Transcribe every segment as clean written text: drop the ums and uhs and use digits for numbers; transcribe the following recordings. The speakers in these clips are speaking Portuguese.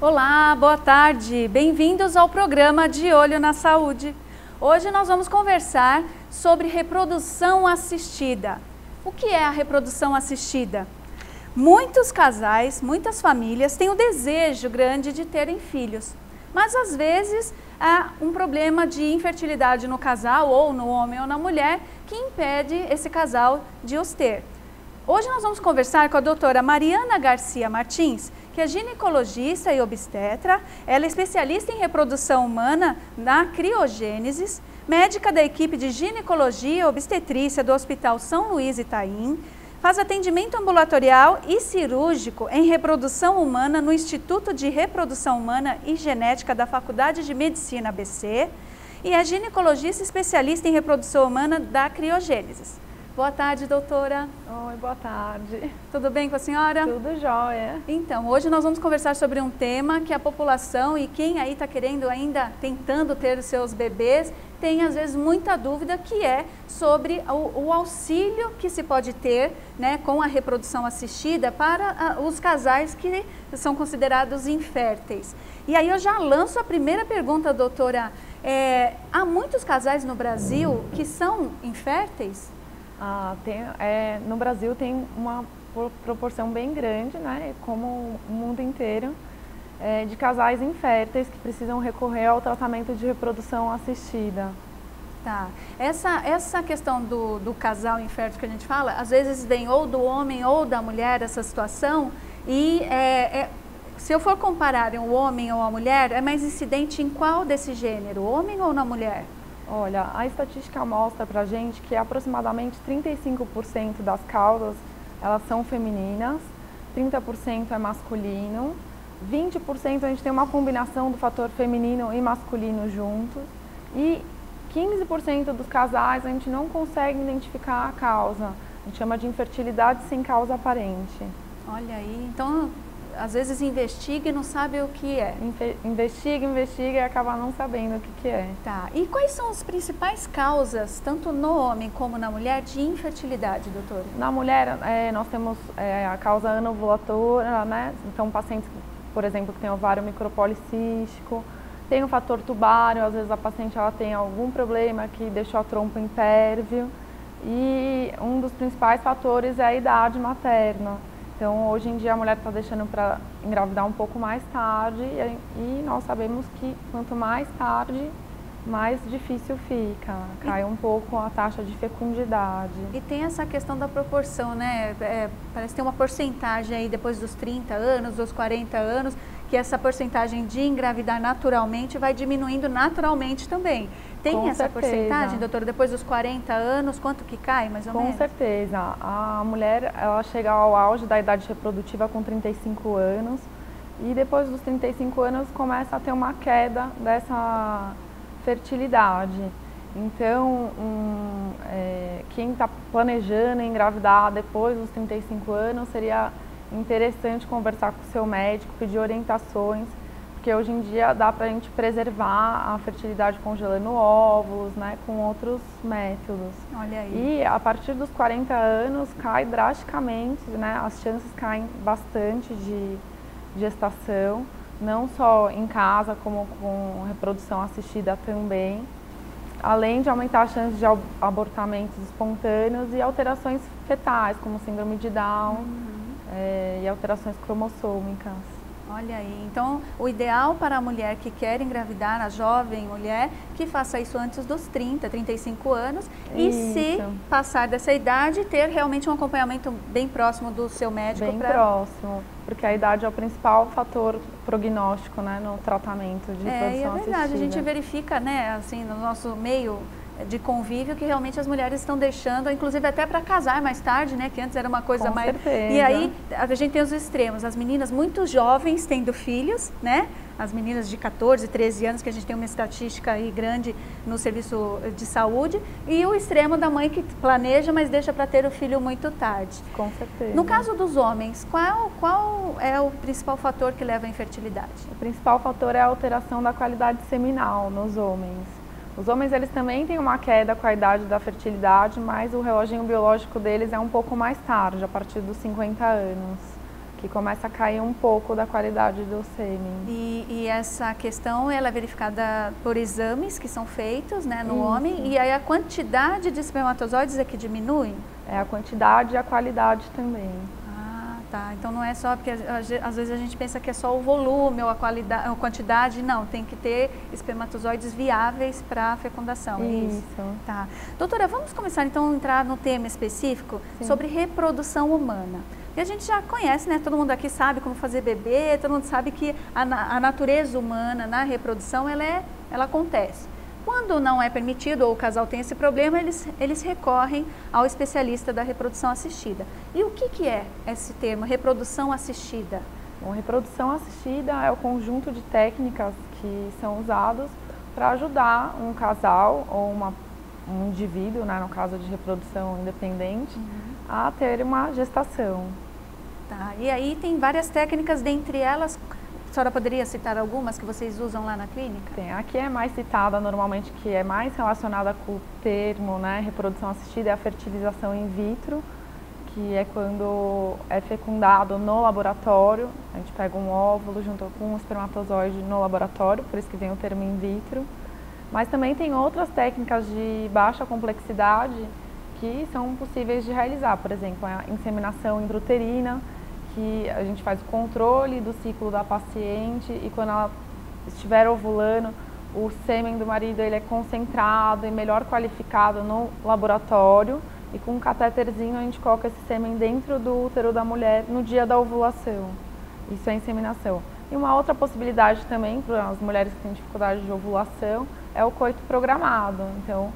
Olá, boa tarde. Bem-vindos ao programa De Olho na Saúde. Hoje nós vamos conversar sobre reprodução assistida. O que é a reprodução assistida? Muitos casais, muitas famílias têm o desejo grande de terem filhos, mas às vezes há um problema de infertilidade no casal, ou no homem ou na mulher, que impede esse casal de os ter. Hoje nós vamos conversar com a doutora Mariana Garcia Martins, que é ginecologista e obstetra. Ela é especialista em reprodução humana na criogênese, médica da equipe de ginecologia e obstetrícia do Hospital São Luís Itaim, faz atendimento ambulatorial e cirúrgico em reprodução humana no Instituto de Reprodução Humana e Genética da Faculdade de Medicina ABC e é ginecologista especialista em reprodução humana da criogênese. Boa tarde, doutora. Oi, boa tarde. Tudo bem com a senhora? Tudo jóia. Então, hoje nós vamos conversar sobre um tema que a população e quem aí está querendo ainda, tentando ter os seus bebês, tem às vezes muita dúvida, que é sobre o auxílio que se pode ter, né, com a reprodução assistida para os casais que são considerados inférteis. E aí eu já lanço a primeira pergunta, doutora. Há muitos casais no Brasil que são inférteis? No Brasil tem uma proporção bem grande, né, como o mundo inteiro, de casais inférteis que precisam recorrer ao tratamento de reprodução assistida. Tá. Essa questão do casal infértil que a gente fala, às vezes vem ou do homem ou da mulher essa situação, e se eu for comparar o homem ou a mulher, é mais incidente em qual desse gênero, homem ou na mulher? Olha, a estatística mostra pra gente que aproximadamente 35% das causas, elas são femininas, 30% é masculino, 20% a gente tem uma combinação do fator feminino e masculino juntos, e 15% dos casais a gente não consegue identificar a causa. A gente chama de infertilidade sem causa aparente. Olha aí, então às vezes investiga e não sabe o que é. Investiga e acaba não sabendo o que é. Tá. E quais são as principais causas, tanto no homem como na mulher, de infertilidade, doutora? Na mulher, nós temos a causa anovulatória, né? Então, pacientes, por exemplo, que tem ovário micropolicístico, tem o fator tubário, às vezes a paciente ela tem algum problema que deixou a trompa impérvio, e um dos principais fatores é a idade materna. Então, hoje em dia a mulher está deixando para engravidar um pouco mais tarde, e nós sabemos que quanto mais tarde, mais difícil fica, cai um pouco a taxa de fecundidade. E tem essa questão da proporção, né? Parece que tem uma porcentagem aí depois dos 30 anos, dos 40 anos, que essa porcentagem de engravidar naturalmente vai diminuindo naturalmente também. Tem essa porcentagem, doutora, depois dos 40 anos, quanto que cai, mais ou menos? Com certeza. A mulher, ela chega ao auge da idade reprodutiva com 35 anos, e depois dos 35 anos começa a ter uma queda dessa fertilidade. Então, quem está planejando engravidar depois dos 35 anos, seria interessante conversar com o seu médico, pedir orientações, porque hoje em dia dá para a gente preservar a fertilidade congelando óvulos, né, com outros métodos. Olha aí. E a partir dos 40 anos cai drasticamente, né, as chances caem bastante de gestação, não só em casa, como com reprodução assistida também, além de aumentar a chance de abortamentos espontâneos e alterações fetais, como síndrome de Down, e alterações cromossômicas. Olha aí, então o ideal para a mulher que quer engravidar, a jovem mulher, que faça isso antes dos 30, 35 anos, e se passar dessa idade, ter realmente um acompanhamento bem próximo do seu médico. Bem próximo, porque a idade é o principal fator prognóstico, né, no tratamento de reprodução assistida. É verdade, a gente verifica, né, assim, no nosso meio de convívio, que realmente as mulheres estão deixando, inclusive até para casar mais tarde, né, que antes era uma coisa Com mais... certeza. E aí a gente tem os extremos, as meninas muito jovens tendo filhos, né, as meninas de 14, 13 anos, que a gente tem uma estatística aí grande no serviço de saúde, e o extremo da mãe que planeja, mas deixa para ter o filho muito tarde. Com certeza. No caso dos homens, qual é o principal fator que leva à infertilidade? O principal fator é a alteração da qualidade seminal nos homens. Os homens, eles também têm uma queda com a idade da fertilidade, mas o reloginho biológico deles é um pouco mais tarde, a partir dos 50 anos. que começa a cair um pouco da qualidade do sêmen. E essa questão ela é verificada por exames que são feitos, né, no homem, e aí a quantidade de espermatozoides é que diminui? É a quantidade e a qualidade também. Ah, tá. Então não é só, porque às vezes a gente pensa que é só o volume ou a qualidade, a quantidade, não, tem que ter espermatozoides viáveis para a fecundação. Isso. Tá. Doutora, vamos começar então a entrar no tema específico sobre reprodução humana. E a gente já conhece, né? Todo mundo aqui sabe como fazer bebê, todo mundo sabe que a natureza humana na reprodução, ela acontece. Quando não é permitido ou o casal tem esse problema, eles recorrem ao especialista da reprodução assistida. E o que é esse termo, reprodução assistida? Bom, reprodução assistida é o conjunto de técnicas que são usados para ajudar um casal ou um indivíduo, né, no caso de reprodução independente, a ter uma gestação. Tá. E aí tem várias técnicas, dentre elas, a senhora poderia citar algumas que vocês usam lá na clínica? Tem. Aqui é mais citada normalmente, que é mais relacionada com o termo, né, reprodução assistida, é a fertilização in vitro, que é quando é fecundado no laboratório, a gente pega um óvulo junto com um espermatozoide no laboratório, por isso que vem o termo in vitro. Mas também tem outras técnicas de baixa complexidade que são possíveis de realizar, por exemplo, a inseminação intrauterina, que a gente faz o controle do ciclo da paciente e quando ela estiver ovulando, o sêmen do marido ele é concentrado e melhor qualificado no laboratório e com um catéterzinho a gente coloca esse sêmen dentro do útero da mulher no dia da ovulação. Isso é inseminação. E uma outra possibilidade também para as mulheres que têm dificuldade de ovulação é o coito programado. Então,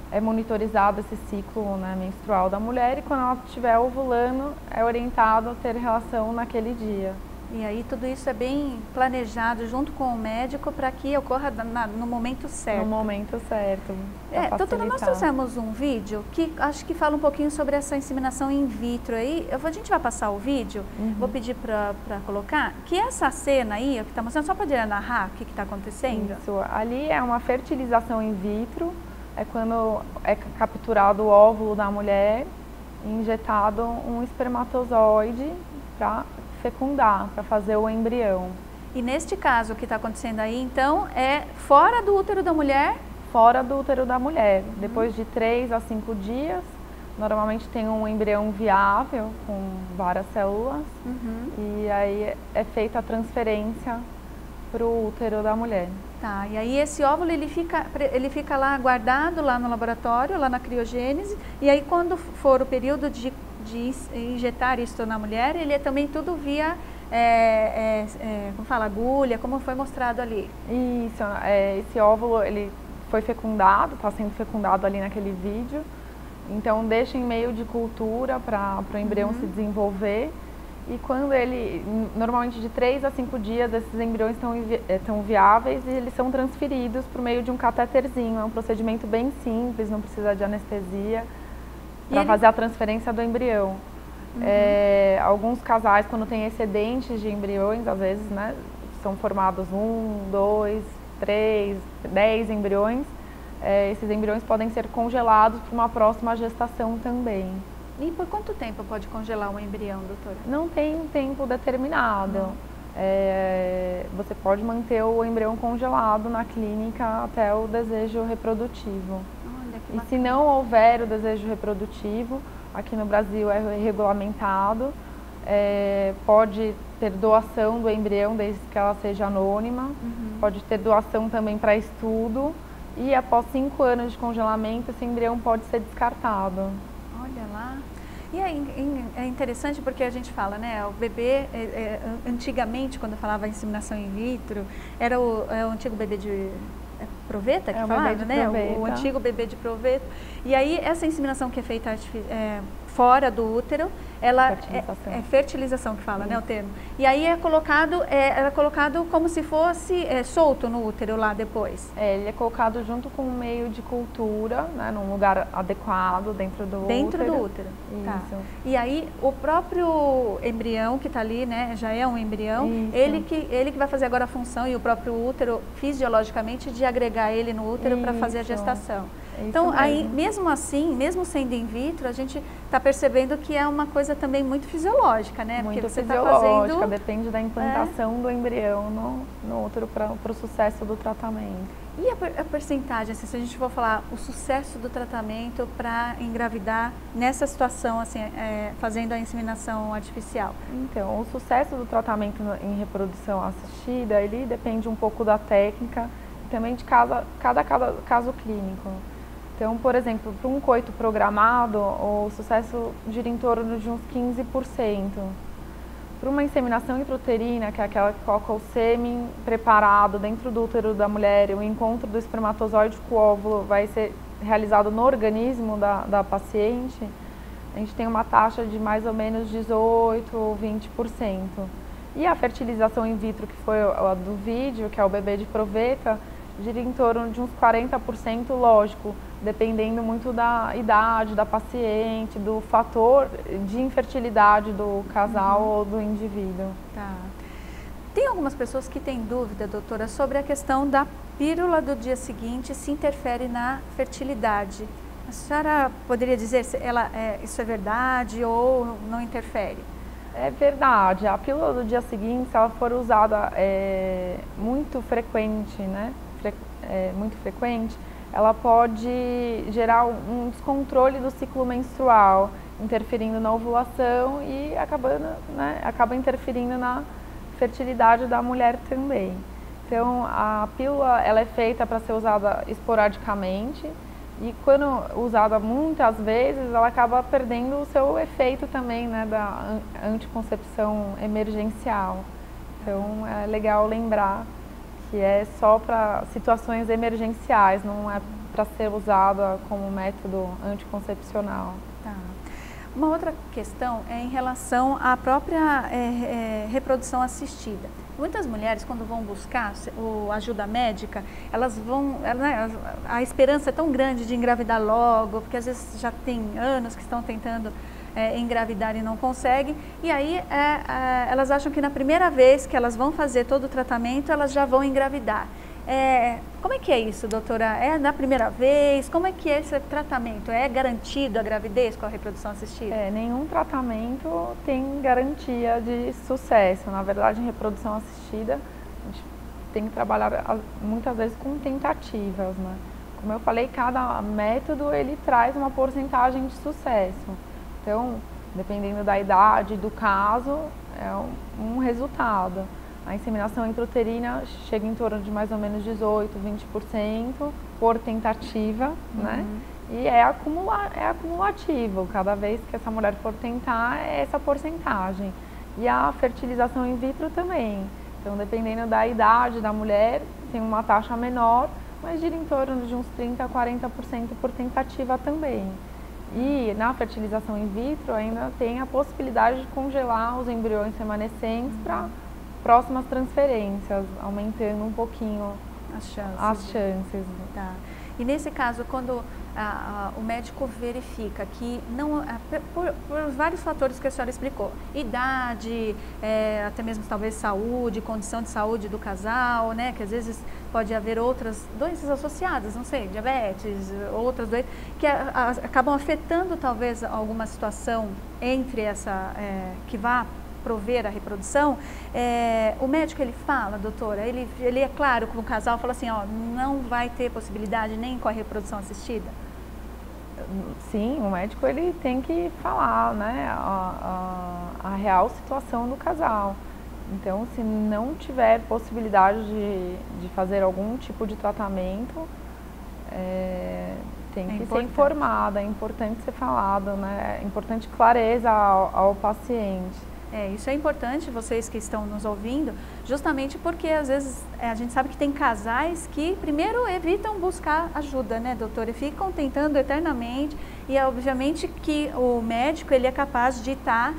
é monitorizado esse ciclo, né, menstrual da mulher e quando ela estiver ovulando, é orientado a ter relação naquele dia. E aí tudo isso é bem planejado junto com o médico para que ocorra no momento certo. No momento certo. Doutora, nós trouxemos um vídeo que acho que fala um pouquinho sobre essa inseminação in vitro aí. A gente vai passar o vídeo, vou pedir para colocar, que essa cena aí, que está mostrando, só poderia narrar o que está acontecendo? Isso, ali é uma fertilização in vitro, é quando é capturado o óvulo da mulher e injetado um espermatozoide para fecundar, para fazer o embrião. E neste caso, o que está acontecendo aí, então, é fora do útero da mulher? Fora do útero da mulher. Depois de 3 a 5 dias, normalmente tem um embrião viável, com várias células, e aí é feita a transferência para o útero da mulher. Tá, e aí esse óvulo ele fica lá guardado lá no laboratório, lá na criogênese, e aí quando for o período de injetar isso na mulher, ele é também tudo via, como fala, agulha, como foi mostrado ali. Isso, esse óvulo ele foi fecundado, está sendo fecundado ali naquele vídeo, então deixa em meio de cultura para o embrião se desenvolver. E quando ele, normalmente de 3 a 5 dias, esses embriões estão viáveis e eles são transferidos por meio de um catéterzinho. É um procedimento bem simples, não precisa de anestesia, para fazer a transferência do embrião. Alguns casais, quando têm excedentes de embriões, às vezes, né, são formados 1, 2, 3, 10 embriões, esses embriões podem ser congelados para uma próxima gestação também. E por quanto tempo pode congelar um embrião, doutora? Não tem um tempo determinado. Você pode manter o embrião congelado na clínica até o desejo reprodutivo. Olha, que e se não houver o desejo reprodutivo, aqui no Brasil é regulamentado, pode ter doação do embrião desde que ela seja anônima, pode ter doação também para estudo e após 5 anos de congelamento esse embrião pode ser descartado. Olha lá. E é interessante porque a gente fala, né, o bebê, antigamente, quando falava inseminação in vitro, era o antigo bebê de proveta, que falava, né, o antigo bebê de proveta. E aí, essa inseminação que é feita fora do útero, ela é fertilização que fala, né, o termo. E aí era colocado como se fosse solto no útero lá depois. Ele é colocado junto com um meio de cultura, né, num lugar adequado dentro do útero. Dentro do útero. Isso. Tá. E aí o próprio embrião que está ali, né, já é um embrião, ele que vai fazer agora a função e o próprio útero, fisiologicamente, de agregar ele no útero para fazer a gestação. Então, aí, mesmo assim, mesmo sendo in vitro, a gente está percebendo que é uma coisa também muito fisiológica, né? Muito porque você fisiológica, tá fazendo... depende da implantação do embrião no útero para o sucesso do tratamento. E a percentagem, assim, se a gente for falar o sucesso do tratamento para engravidar nessa situação, assim, fazendo a inseminação artificial? Então, o sucesso do tratamento em reprodução assistida, ele depende um pouco da técnica e também de cada caso clínico. Então, por exemplo, para um coito programado, o sucesso gira em torno de uns 15%. Para uma inseminação intrauterina, que é aquela que coloca o sêmen preparado dentro do útero da mulher, o encontro do espermatozoide com o óvulo vai ser realizado no organismo da paciente, a gente tem uma taxa de mais ou menos 18% ou 20%. E a fertilização in vitro, que foi a do vídeo, que é o bebê de proveta, gira em torno de uns 40%, lógico, dependendo muito da idade da paciente, do fator de infertilidade do casal ou do indivíduo. Tá. Tem algumas pessoas que têm dúvida, doutora, sobre a questão da pílula do dia seguinte se interfere na fertilidade. A senhora poderia dizer se isso é verdade ou não interfere? É verdade. A pílula do dia seguinte, se ela for usada muito frequente, né? Muito frequente, ela pode gerar um descontrole do ciclo menstrual, interferindo na ovulação e acaba interferindo na fertilidade da mulher também. Então, a pílula ela é feita para ser usada esporadicamente e quando usada muitas vezes, ela acaba perdendo o seu efeito também, né, da anticoncepção emergencial. Então, é legal lembrar que é só para situações emergenciais, não é para ser usada como método anticoncepcional. Tá. Uma outra questão é em relação à própria reprodução assistida. Muitas mulheres, quando vão buscar ajuda médica, elas vão, a esperança é tão grande de engravidar logo, porque às vezes já tem anos que estão tentando engravidar e não conseguem, e aí elas acham que na primeira vez que elas vão fazer todo o tratamento, elas já vão engravidar. Como é que é isso, doutora? É na primeira vez? Como é que é esse tratamento? É garantido a gravidez com a reprodução assistida? Nenhum tratamento tem garantia de sucesso. Na verdade, em reprodução assistida, a gente tem que trabalhar muitas vezes com tentativas, né? Como eu falei, cada método ele traz uma porcentagem de sucesso. Então, dependendo da idade, do caso, é um resultado. A inseminação intrauterina chega em torno de mais ou menos 18%, 20% por tentativa, né? E é acumulativo. Cada vez que essa mulher for tentar, é essa porcentagem. E a fertilização in vitro também. Então, dependendo da idade da mulher, tem uma taxa menor, mas gira em torno de uns 30% a 40% por tentativa também. E na fertilização in vitro ainda tem a possibilidade de congelar os embriões remanescentes para próximas transferências, aumentando um pouquinho as chances. Tá. E nesse caso, quando o médico verifica que não, por vários fatores que a senhora explicou, idade, até mesmo talvez saúde, condição de saúde do casal, né, que às vezes pode haver outras doenças associadas, não sei, diabetes, outras doenças, que acabam afetando talvez alguma situação entre essa, que vá prover a reprodução, o médico ele fala, doutora, ele é claro com o casal, fala assim, ó, não vai ter possibilidade nem com a reprodução assistida? Sim, o médico ele tem que falar, né, a real situação do casal. Então, se não tiver possibilidade de fazer algum tipo de tratamento, tem que ser informada, é importante ser falado, né, é importante clareza ao paciente. Isso é importante, vocês que estão nos ouvindo, justamente porque às vezes a gente sabe que tem casais que primeiro evitam buscar ajuda, né, doutora? E ficam tentando eternamente e obviamente que o médico ele é capaz de estar,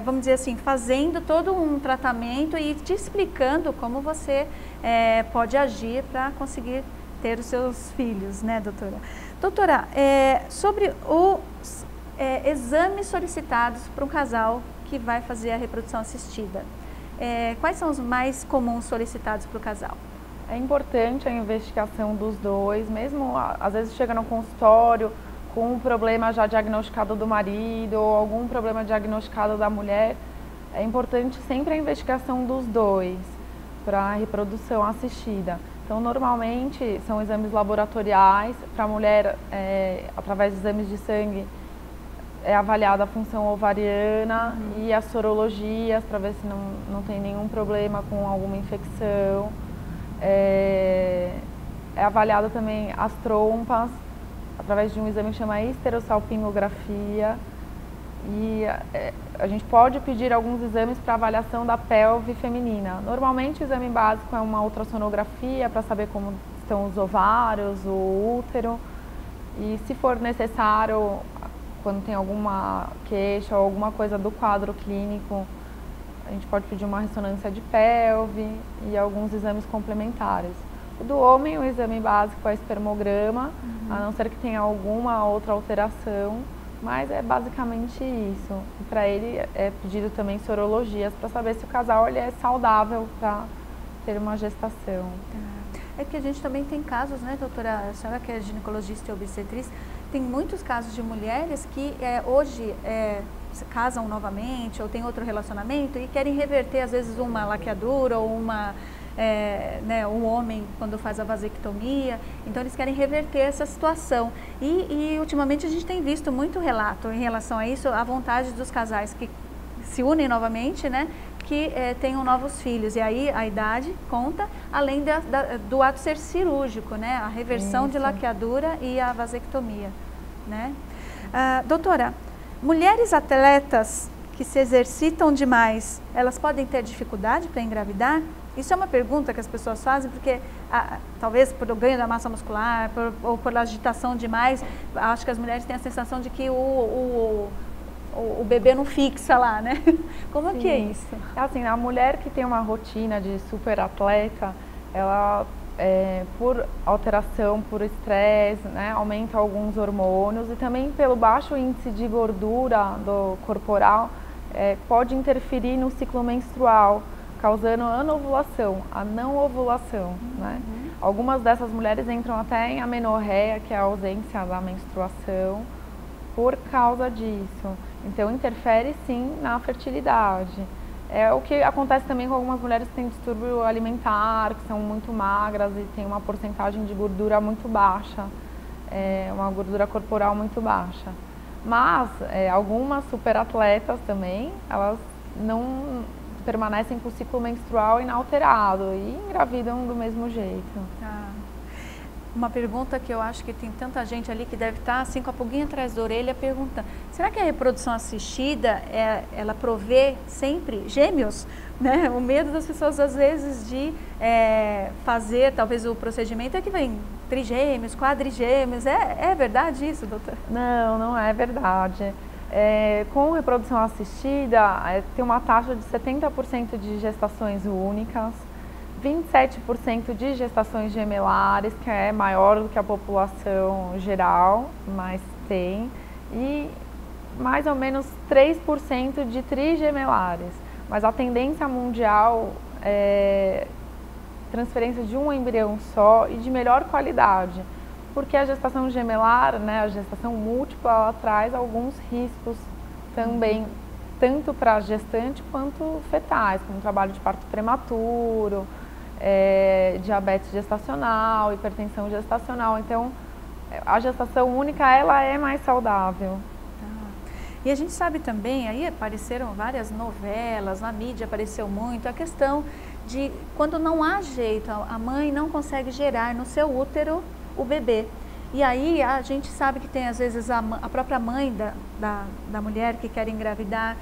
vamos dizer assim, fazendo todo um tratamento e te explicando como você pode agir para conseguir ter os seus filhos, né, doutora? Doutora, sobre os exames solicitados para um casal que vai fazer a reprodução assistida. Quais são os mais comuns solicitados para o casal? É importante a investigação dos dois, mesmo às vezes chega no consultório com um problema já diagnosticado do marido ou algum problema diagnosticado da mulher. É importante sempre a investigação dos dois para a reprodução assistida. Então, normalmente, são exames laboratoriais. Para a mulher, através de exames de sangue, é avaliada a função ovariana e as sorologias, para ver se não tem nenhum problema com alguma infecção. É avaliada também as trompas, através de um exame que chama esterossalpingografia. E a gente pode pedir alguns exames para avaliação da pelve feminina. Normalmente o exame básico é uma ultrassonografia para saber como estão os ovários, o útero. E se for necessário, quando tem alguma queixa ou alguma coisa do quadro clínico, a gente pode pedir uma ressonância de pelve e alguns exames complementares. O do homem, o exame básico é espermograma, a não ser que tenha alguma outra alteração. Mas é basicamente isso. Para ele é pedido também sorologias para saber se o casal ele é saudável para ter uma gestação. É que a gente também tem casos, né, doutora? A senhora que é ginecologista e obstetriz, tem muitos casos de mulheres que hoje se casam novamente ou tem outro relacionamento e querem reverter às vezes uma laqueadura ou uma... um homem quando faz a vasectomia, então eles querem reverter essa situação e ultimamente a gente tem visto muito relato em relação a isso, a vontade dos casais que se unem novamente, né, que tenham novos filhos, e aí a idade conta, além do ato ser cirúrgico, né, a reversão de laqueadura e a vasectomia, né. Doutora, mulheres atletas que se exercitam demais, elas podem ter dificuldade para engravidar? Isso é uma pergunta que as pessoas fazem porque, talvez por o ganho da massa muscular ou por agitação demais, acho que as mulheres têm a sensação de que o bebê não fixa lá, né? Como é que é isso? Assim, a mulher que tem uma rotina de super atleta, ela, por alteração, por estresse, né, aumenta alguns hormônios e também pelo baixo índice de gordura do corporal, pode interferir no ciclo menstrual, causando anovulação, a não ovulação, né? Algumas dessas mulheres entram até em amenorreia, que é a ausência da menstruação, por causa disso. Então, interfere sim na fertilidade. É o que acontece também com algumas mulheres que têm distúrbio alimentar, que são muito magras e têm uma porcentagem de gordura muito baixa, uma gordura corporal muito baixa. Mas, algumas superatletas também, elas não... permanecem com o ciclo menstrual inalterado e engravidam do mesmo jeito. Uma pergunta que eu acho que tem tanta gente ali que deve estar assim com a pulguinha atrás da orelha perguntando: será que a reprodução assistida, ela provê sempre gêmeos? Né? O medo das pessoas às vezes de fazer talvez o procedimento é que vem trigêmeos, quadrigêmeos. É verdade isso, doutora? Não é verdade. Com reprodução assistida, tem uma taxa de 70% de gestações únicas, 27% de gestações gemelares, que é maior do que a população geral, mas tem, e mais ou menos 3% de trigemelares. Mas a tendência mundial é transferência de um embrião só e de melhor qualidade. Porque a gestação gemelar, né, a gestação múltipla, ela traz alguns riscos também, tanto para a gestante quanto fetais, como trabalho de parto prematuro, diabetes gestacional, hipertensão gestacional. Então, a gestação única, ela é mais saudável. E a gente sabe também, aí apareceram várias novelas, na mídia apareceu muito, a questão de quando não há jeito, a mãe não consegue gerar no seu útero o bebê. E aí a gente sabe que tem às vezes a própria mãe da mulher que quer engravidar,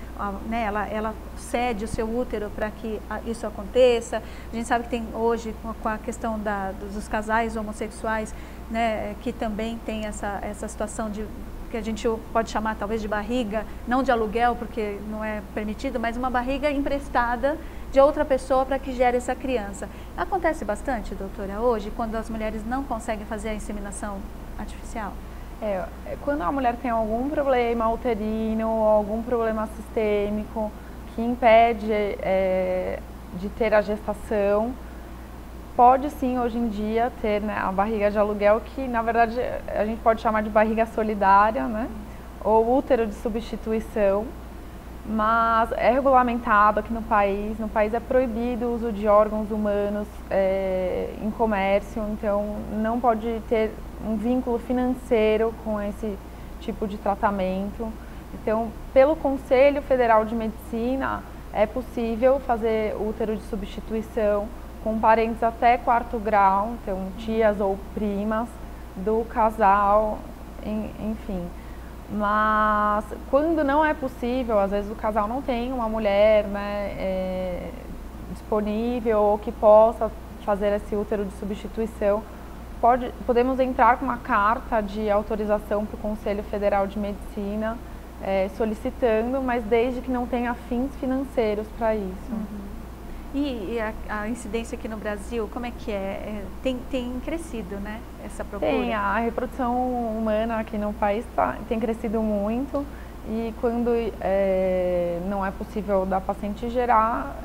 né, ela cede o seu útero para que isso aconteça. A gente sabe que tem hoje com a questão dos casais homossexuais, né, que também tem essa situação de que a gente pode chamar talvez de barriga, não de aluguel porque não é permitido, mas uma barriga emprestada de outra pessoa para que gere essa criança. Acontece bastante, doutora, hoje, quando as mulheres não conseguem fazer a inseminação artificial? Quando a mulher tem algum problema uterino, algum problema sistêmico que impede de ter a gestação, pode sim, hoje em dia, ter, né, a barriga de aluguel, que na verdade a gente pode chamar de barriga solidária, né, ou útero de substituição, mas é regulamentado aqui no país. No país é proibido o uso de órgãos humanos em comércio, então não pode ter um vínculo financeiro com esse tipo de tratamento. Então, pelo Conselho Federal de Medicina, é possível fazer útero de substituição com parentes até 4º grau, então tias ou primas do casal, enfim. Mas quando não é possível, às vezes o casal não tem uma mulher, né, disponível ou que possa fazer esse útero de substituição, podemos entrar com uma carta de autorização para o Conselho Federal de Medicina, solicitando, mas desde que não tenha fins financeiros para isso. Uhum. E a incidência aqui no Brasil, como é que é? Tem crescido, né, essa procura? Tem, a reprodução humana aqui no país tem crescido muito, e quando não é possível da paciente gerar,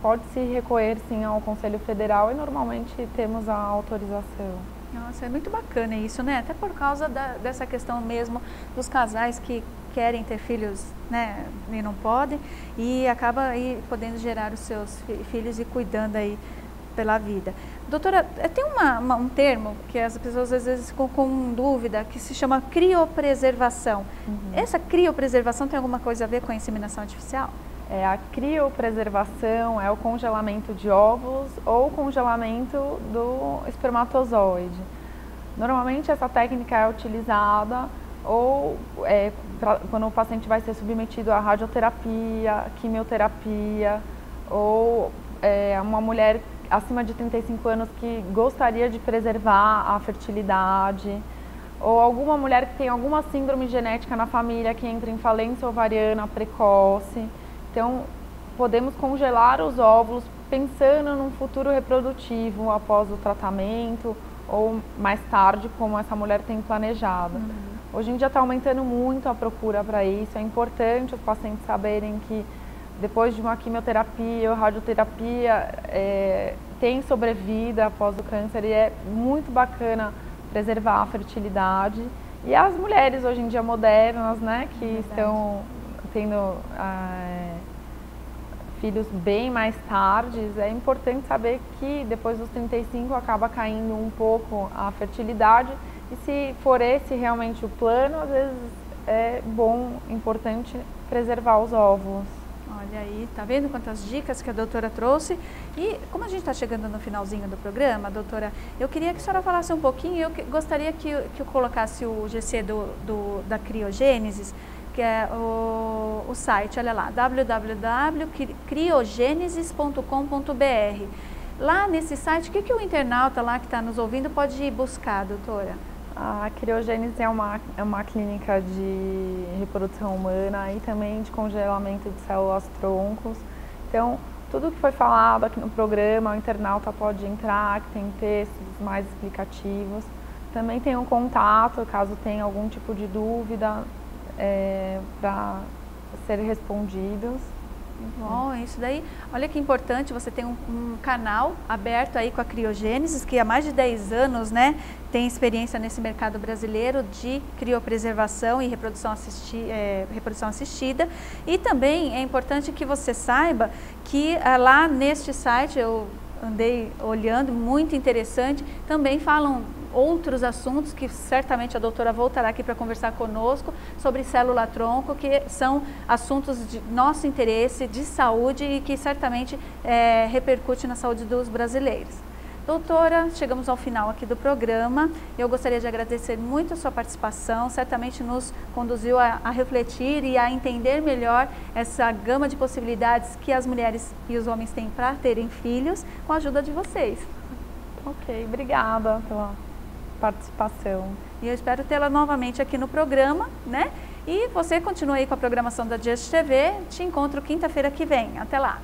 pode-se recorrer sim ao Conselho Federal e normalmente temos a autorização. Nossa, é muito bacana isso, né? Até por causa dessa questão mesmo dos casais que querem ter filhos, né, e não podem, e acaba aí podendo gerar os seus filhos e cuidando aí pela vida. Doutora, tem um termo que as pessoas às vezes ficam com dúvida, que se chama criopreservação. Uhum. Essa criopreservação tem alguma coisa a ver com a inseminação artificial? A criopreservação é o congelamento de óvulos ou congelamento do espermatozoide. Normalmente essa técnica é utilizada ou quando o paciente vai ser submetido à radioterapia, quimioterapia, ou uma mulher acima de 35 anos que gostaria de preservar a fertilidade, ou alguma mulher que tem alguma síndrome genética na família que entra em falência ovariana precoce. Então, podemos congelar os óvulos pensando num futuro reprodutivo após o tratamento ou mais tarde, como essa mulher tem planejado. Uhum. Hoje em dia está aumentando muito a procura para isso. É importante os pacientes saberem que depois de uma quimioterapia ou radioterapia tem sobrevida após o câncer, e é muito bacana preservar a fertilidade. E as mulheres hoje em dia modernas, né, que estão tendo filhos bem mais tarde, é importante saber que depois dos 35 acaba caindo um pouco a fertilidade, e se for esse realmente o plano, às vezes é bom, importante preservar os óvulos. Olha aí, tá vendo quantas dicas que a doutora trouxe? E como a gente está chegando no finalzinho do programa, doutora, eu queria que a senhora falasse um pouquinho, eu gostaria que eu colocasse o GC da Criogênesis, que é o site, olha lá, www.criogenesis.com.br. Lá nesse site, o que o internauta lá que está nos ouvindo pode ir buscar, doutora? A Criogênesis é uma clínica de reprodução humana e também de congelamento de células troncos. Então, tudo que foi falado aqui no programa, o internauta pode entrar, que tem textos mais explicativos. Também tem um contato, caso tenha algum tipo de dúvida, para ser respondidos. Bom, isso daí, olha que importante, você tem um canal aberto aí com a Criogênesis, que há mais de 10 anos, né, tem experiência nesse mercado brasileiro de criopreservação e reprodução assistida. E também é importante que você saiba que lá neste site, eu andei olhando, muito interessante, também falam outros assuntos que certamente a doutora voltará aqui para conversar conosco sobre célula-tronco, que são assuntos de nosso interesse, de saúde e que certamente repercute na saúde dos brasileiros. Doutora, chegamos ao final aqui do programa. Eu gostaria de agradecer muito a sua participação, certamente nos conduziu a refletir e a entender melhor essa gama de possibilidades que as mulheres e os homens têm para terem filhos, com a ajuda de vocês. Ok, obrigada pela participação. E eu espero tê-la novamente aqui no programa, né? E você continua aí com a programação da Just TV. Te encontro quinta-feira que vem. Até lá!